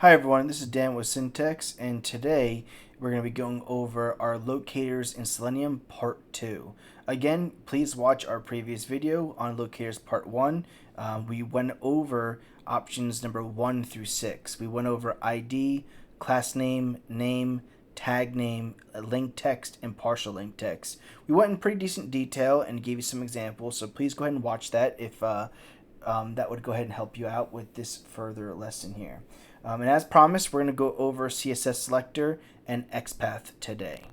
Hi everyone, this is Dan with Syntax, and today we're going to be going over our locators in Selenium Part 2. Again, please watch our previous video on locators Part 1. We went over options number 1 through 6. We went over ID, class name, tag name, link text, and partial link text. We went in pretty decent detail and gave you some examples, so please go ahead and watch that if that would go ahead and help you out with this further lesson here. And as promised, we're going to go over CSS selector and XPath today.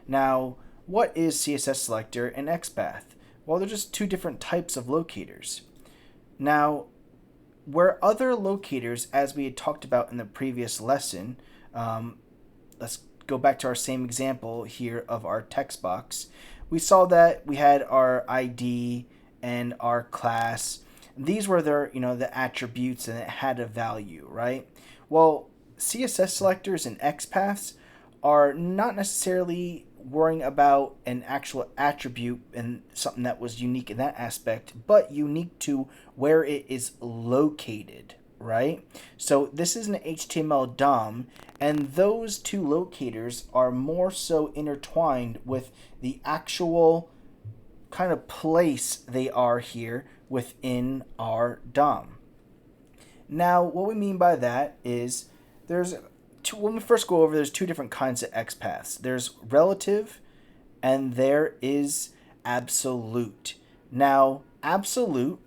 Now, what is CSS selector and XPath? Well, they're just two different types of locators. Now, where other locators, as we had talked about in the previous lesson, let's go back to our same example here of our text box. We saw that we had our ID and our class. These were the attributes, and it had a value, right? Well, CSS selectors and XPaths are not necessarily worrying about an actual attribute and something that was unique in that aspect, but unique to where it is located, right? So this is an HTML DOM, and those two locators are more so intertwined with the actual kind of place they are here within our DOM. Now, what we mean by that is when we first go over, there's two different kinds of XPaths. There's relative and there is absolute. Now, absolute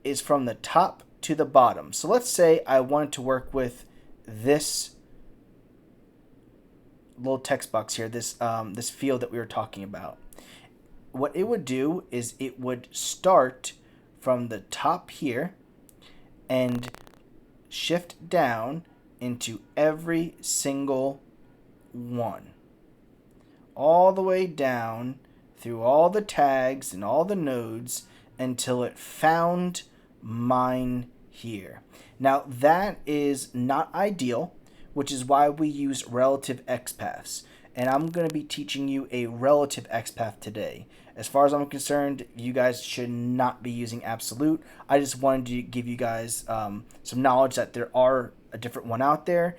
is from the top to the bottom. So let's say I wanted to work with this little text box here, this field that we were talking about. What it would do is it would start from the top here and shift down into every single one, all the way down through all the tags and all the nodes until it found mine here. Now that is not ideal, which is why we use relative XPaths. And I'm going to be teaching you a relative XPath today. As far as I'm concerned, you guys should not be using absolute. I just wanted to give you guys some knowledge that there are a different one out there,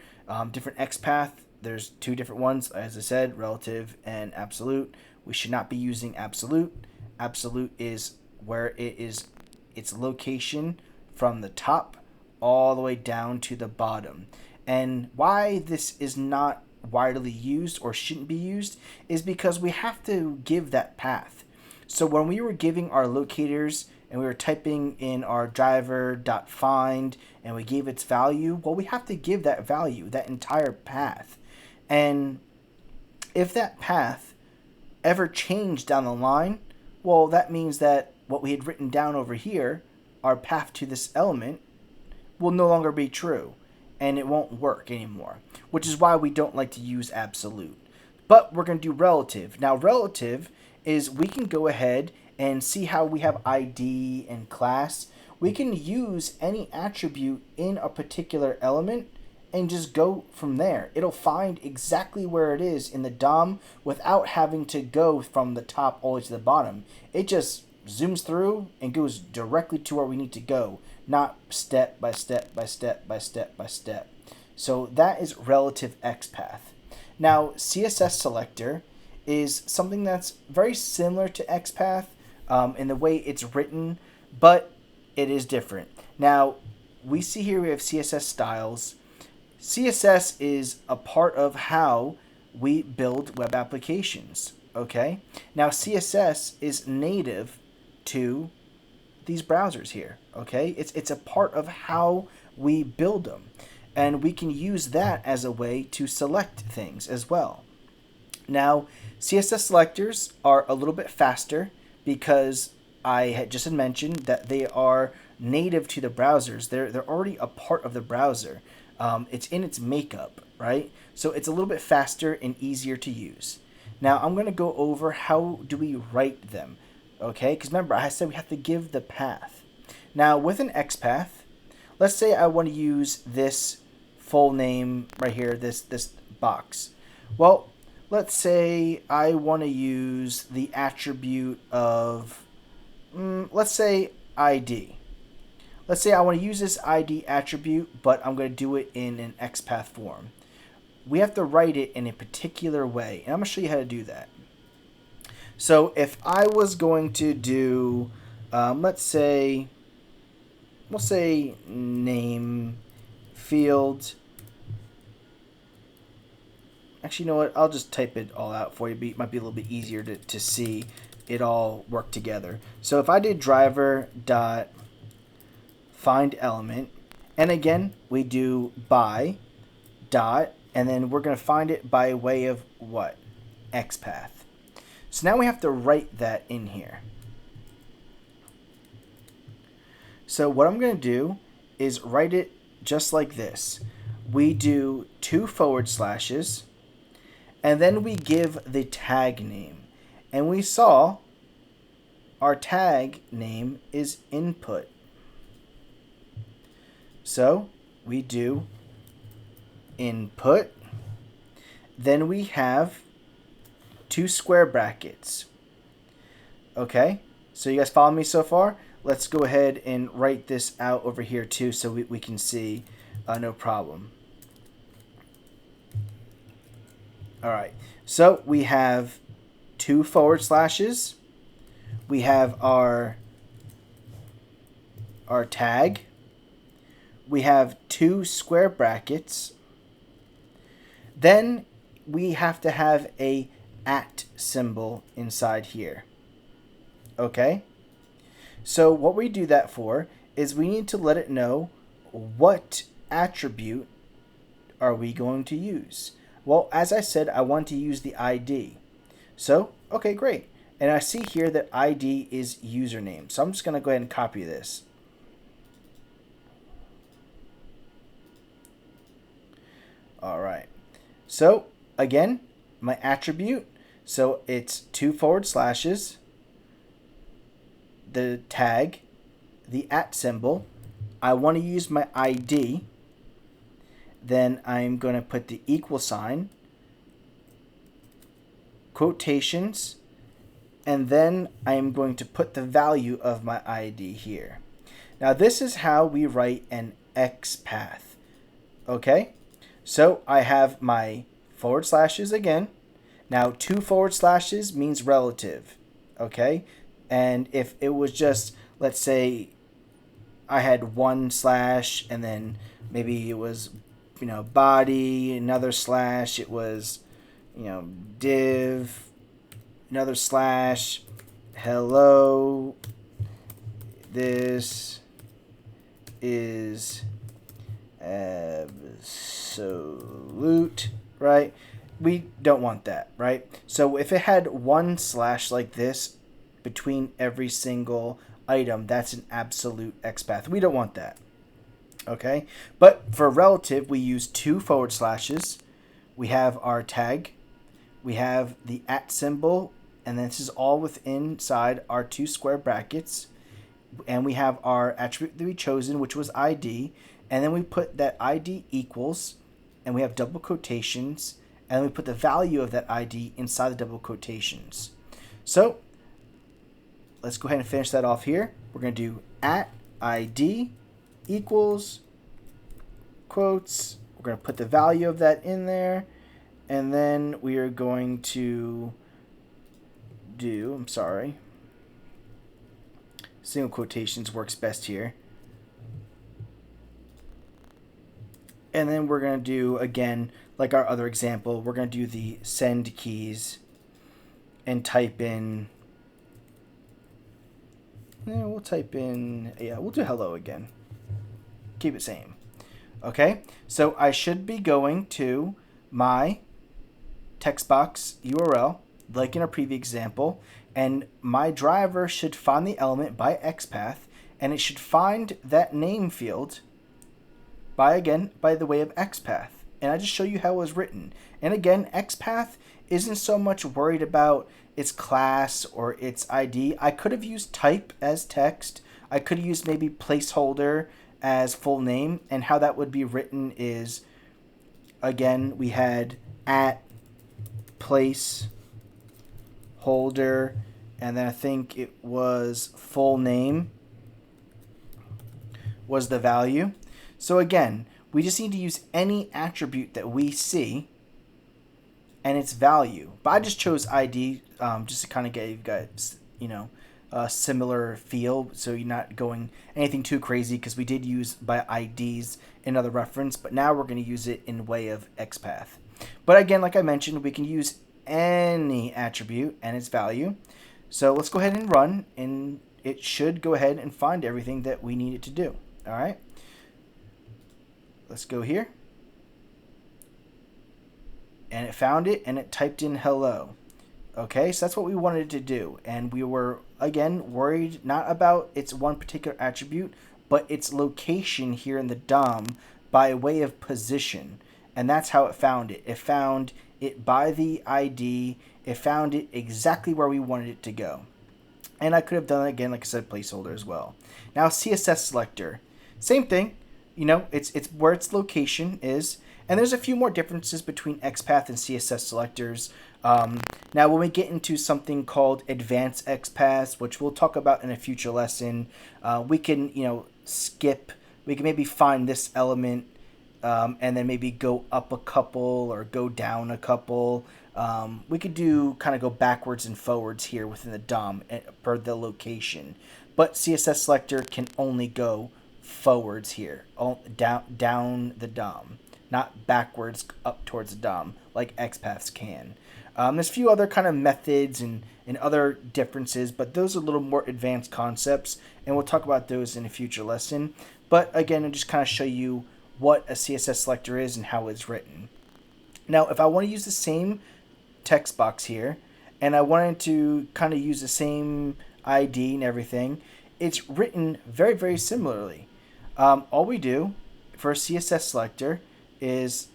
different XPath. There's two different ones, as I said, relative and absolute. We should not be using absolute. Absolute is where it is its location from the top all the way down to the bottom. And why this is not widely used or shouldn't be used is because we have to give that path. So when we were giving our locators and we were typing in our driver.find and we gave its value, well, we have to give that value, that entire path. And if that path ever changed down the line, well, that means that what we had written down over here, our path to this element, will no longer be true and it won't work anymore, which is why we don't like to use absolute. But we're going to do relative. Now, relative is we can go ahead and see how we have ID and class. We can use any attribute in a particular element and just go from there. It'll find exactly where it is in the DOM without having to go from the top all the way to the bottom. It just zooms through and goes directly to where we need to go, not step by step by step by step by step. So that is relative XPath. Now, CSS selector is something that's very similar to XPath in the way it's written, but it is different. Now, we see here we have CSS styles. CSS is a part of how we build web applications, okay? Now, CSS is native to these browsers here, okay? It's a part of how we build them, and we can use that as a way to select things as well. Now, CSS selectors are a little bit faster because I had just mentioned that they are native to the browsers. They're already a part of the browser. It's in its makeup, right? So it's a little bit faster and easier to use. Now, I'm going to go over how do we write them, okay? Because remember, I said we have to give the path. Now, with an XPath, let's say I want to use this full name right here, this box. Well, let's say I want to use the attribute of, let's say ID. let's say I want to use this ID attribute, but I'm going to do it in an XPath form. We have to write it in a particular way, and I'm going to show you how to do that. So if I was going to do, let's say, we'll say name field. Actually, you know what? I'll just type it all out for you. It might be a little bit easier to see it all work together. So if I did driver dot find element, and again we do by dot, and then we're going to find it by way of what? XPath. So now we have to write that in here. So what I'm going to do is write it just like this. We do 2 forward slashes, and then we give the tag name. And we saw our tag name is input. So we do input. Then we have 2 square brackets. Okay, so you guys follow me so far? Let's go ahead and write this out over here too so we can see no problem. All right, so we have 2 forward slashes. We have our tag. We have 2 square brackets. Then we have to have a @ symbol inside here. Okay? So what we do that for is we need to let it know what attribute are we going to use. Well, as I said, I want to use the ID. So, okay, great. And I see here that ID is username. So I'm just going to go ahead and copy this. All right. So, again, my attribute. So it's 2 forward slashes, the tag, the @ symbol. I want to use my ID. Then I'm going to put the equal sign, quotations, and then I'm going to put the value of my ID here. Now this is how we write an XPath. Okay? So I have my forward slashes again. Now 2 forward slashes means relative. Okay? And if it was just, let's say I had 1 slash and then maybe it was, body, another slash, it was, div, another slash, hello, this is absolute, right? We don't want that, right? So if it had 1 slash like this between every single item, that's an absolute XPath. We don't want that. Okay, but for relative, we use 2 forward slashes. We have our tag. We have the @ symbol, and this is all within inside our 2 square brackets. And we have our attribute that we chosen, which was ID. And then we put that ID equals, and we have double quotations, and we put the value of that ID inside the double quotations. So let's go ahead and finish that off here. We're going to do @ID equals quotes. We're going to put the value of that in there, and then we are going to do, single quotations works best here. And then we're going to do, again, like our other example, we're going to do the send keys and type in, we'll do hello again. Keep it same. Okay, so I should be going to my text box URL, like in our previous example, and my driver should find the element by XPath, and it should find that name field by the way of XPath. And I just show you how it was written. And again, XPath isn't so much worried about its class or its ID. I could have used type as text. I could have used maybe placeholder as full name, and how that would be written is, again, we had @placeholder, and then I think it was full name was the value. So again, we just need to use any attribute that we see and its value. But I just chose ID just to kind of get you guys, a similar feel, so you're not going anything too crazy, because we did use by IDs in other reference, but now we're going to use it in way of XPath. But again, like I mentioned, we can use any attribute and its value. So let's go ahead and run, and it should go ahead and find everything that we need it to do. All right. Let's go here. And it found it, and it typed in hello. Okay, so that's what we wanted to do. And we were, again, worried not about its one particular attribute, but its location here in the DOM by way of position. And that's how it found it. It found it by the ID. It found it exactly where we wanted it to go. And I could have done it again, like I said, placeholder as well. Now, CSS selector. Same thing. It's where its location is. And there's a few more differences between XPath and CSS selectors. Now, when we get into something called advanced XPaths, which we'll talk about in a future lesson, we can, skip. We can maybe find this element and then maybe go up a couple or go down a couple. We could kind of go backwards and forwards here within the DOM per the location. But CSS selector can only go forwards here, down the DOM, not backwards up towards the DOM like XPaths can. There's a few other kind of methods and other differences, but those are a little more advanced concepts, and we'll talk about those in a future lesson. But again, I'll just kind of show you what a CSS selector is and how it's written. Now, if I want to use the same text box here, and I wanted to kind of use the same ID and everything, it's written very, very similarly. All we do for a CSS selector is,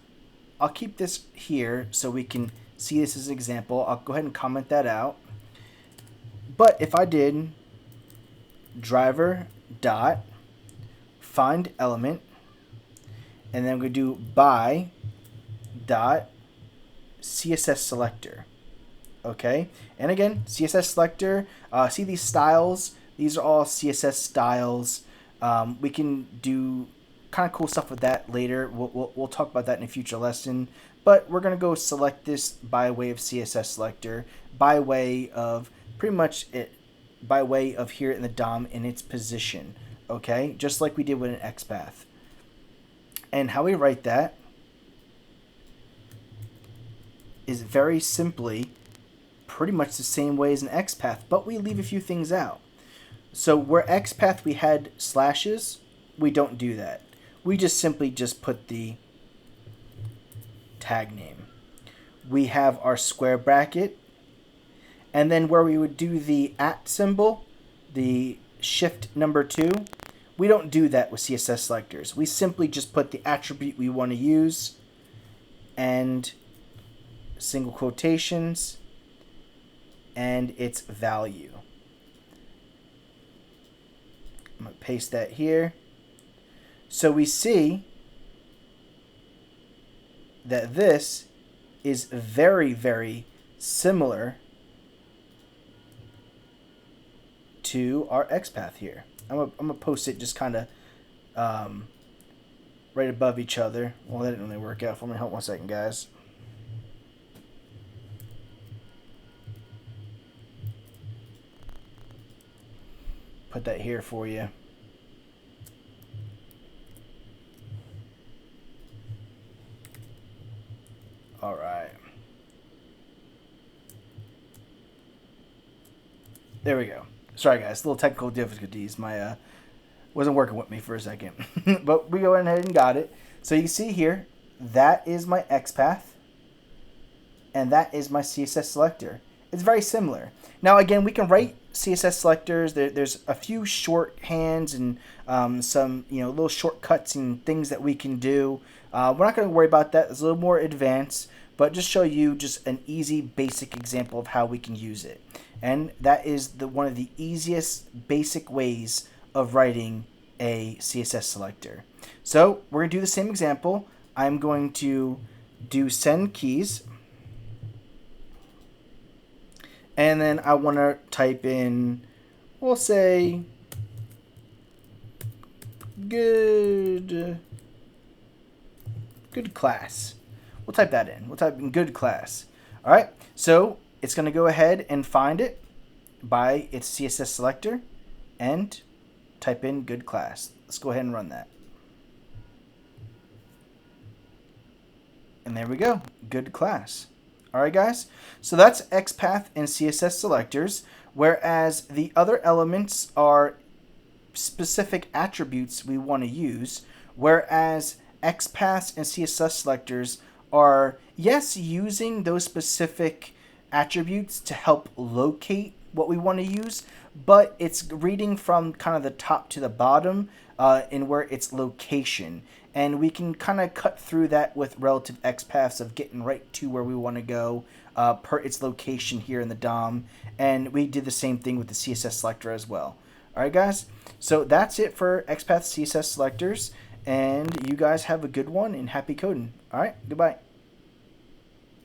I'll keep this here so we can see this as an example. I'll go ahead and comment that out. But if I did driver dot find element, and then we do by dot CSS selector. Okay, and again, CSS selector. See these styles? These are all CSS styles. We can do kind of cool stuff with that later. We'll talk about that in a future lesson. But we're going to go select this by way of CSS selector, by way of pretty much it, by way of here in the DOM in its position. Okay, just like we did with an XPath. And how we write that is very simply pretty much the same way as an XPath, but we leave a few things out. So where XPath we had slashes, we don't do that. We just simply put the tag name. We have our square bracket, and then where we would do the @ symbol, the shift number 2, we don't do that with CSS selectors. We simply just put the attribute we want to use and single quotations and its value. I'm going to paste that here. So we see that this is very, very similar to our XPath here. I'm gonna post it just kind of right above each other. Well, that didn't really work out for me. Hold on 1 second, guys. Put that here for you. All right. There we go. Sorry, guys. Little technical difficulties. My wasn't working with me for a second. But we go ahead and got it. So you can see here, that is my XPath. And that is my CSS selector. It's very similar. Now, again, we can write CSS selectors. There's a few shorthands and some little shortcuts and things that we can do. We're not going to worry about that. It's a little more advanced, but just show you just an easy, basic example of how we can use it. And that is one of the easiest, basic ways of writing a CSS selector. So we're going to do the same example. I'm going to do send keys. And then I want to type in, we'll say, good class. We'll type that in. We'll type in good class. All right. So it's going to go ahead and find it by its CSS selector and type in good class. Let's go ahead and run that. And there we go. Good class. All right, guys. So that's XPath and CSS selectors, whereas the other elements are specific attributes we want to use, whereas XPaths and CSS selectors are, yes, using those specific attributes to help locate what we want to use, but it's reading from kind of the top to the bottom in where it's location. And we can kind of cut through that with relative XPaths of getting right to where we want to go per its location here in the DOM. And we did the same thing with the CSS selector as well. All right, guys. So that's it for XPath CSS selectors. And you guys have a good one and happy coding. All right. Goodbye.